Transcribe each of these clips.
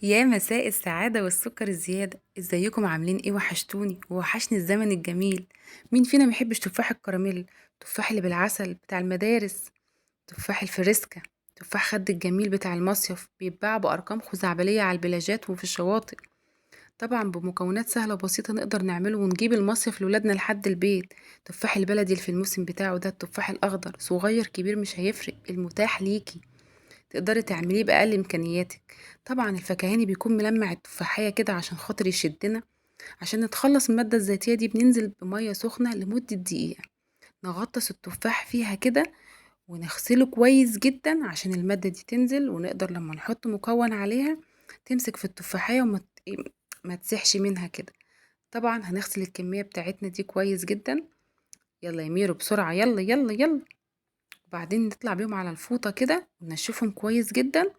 يا مساء السعادة والسكر الزيادة، ازيكم عاملين ايه؟ وحشتوني ووحشني الزمن الجميل. مين فينا محبش تفاح الكراميل؟ تفاح اللي بالعسل بتاع المدارس، تفاح الفريسكا، تفاح خد الجميل بتاع المصيف بيتباع بأرقام خزعبلية على البلاجات وفي الشواطئ. طبعا بمكونات سهلة وبسيطة نقدر نعمله ونجيب المصيف لولادنا لحد البيت. تفاح البلدي اللي في الموسم بتاعه ده، التفاح الأخضر، صغير كبير مش هيفرق، المتاح ليكي تقدري تعمليه بأقل إمكانياتك. طبعا الفكهاني بيكون ملمع التفاحية كده عشان خاطر يشدنا. عشان نتخلص من المادة الزيتية دي بننزل بمية سخنة لمدة دقيقة، نغطس التفاح فيها كده ونغسله كويس جدا عشان المادة دي تنزل، ونقدر لما نحط مكون عليها تمسك في التفاحية ما تسيحش منها كده. طبعا هنغسل الكمية بتاعتنا دي كويس جدا. يلا يا ميرو بسرعة، يلا يلا يلا. وبعدين نطلع بيهم على الفوطة كده وننشفهم كويس جدا.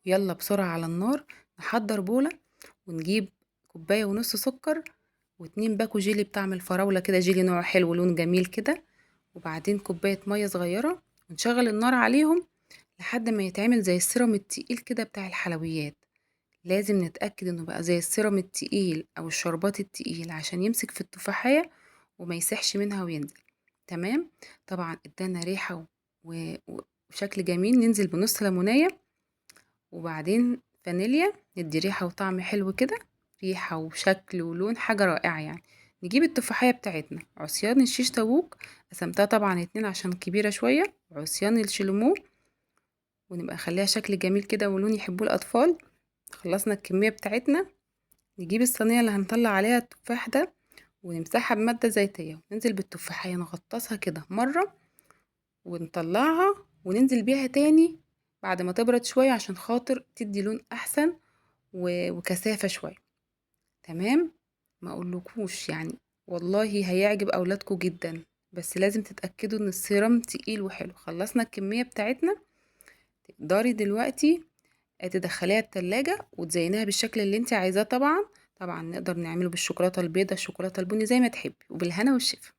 يلا بسرعة على النار، نحضر بولة ونجيب كوباية ونص سكر واتنين باكو جيلي بطعم الفراولة كده، جيلي نوع حلو لون جميل كده. وبعدين كوباية مية صغيرة، ونشغل النار عليهم لحد ما يتعمل زي السيرم التقيل كده بتاع الحلويات. لازم نتأكد انه بقى زي السيرم التقيل او الشربات التقيل عشان يمسك في التفاحية وما يسحش منها وينزل. تمام. طبعا ادانا ريحة وشكل جميل. ننزل بنص ليمونية، وبعدين فانيليا ندي ريحة وطعم حلو كده، ريحة وشكل ولون حاجة رائعة يعني. نجيب التفاحية بتاعتنا، عصيان الشيش تاووك، قسمتها طبعا اتنين عشان كبيرة شوية، عصيان الشلمو، ونبقى نخليها شكل جميل كده ولون يحبوه الأطفال. خلصنا الكمية بتاعتنا، نجيب الصينية اللي هنطلع عليها التفاح ده ونمسحها بمادة زيتية، وننزل بالتفاحية نغطسها كده مرة ونطلعها وننزل بيها تاني بعد ما تبرد شوية عشان خاطر تدي لون أحسن وكثافة شوية. تمام. ما اقولكوش يعني، والله هيعجب اولادكم جدا. بس لازم تتأكدوا ان السيرم تقيل وحلو. خلصنا الكمية بتاعتنا، تقدري دلوقتي تدخليها التلاجة وتزينيها بالشكل اللي انت عايزاه. طبعا طبعا نقدر نعمله بالشوكولاتة البيضة، الشوكولاتة البني، زي ما تحبي، وبالهنا والشفا.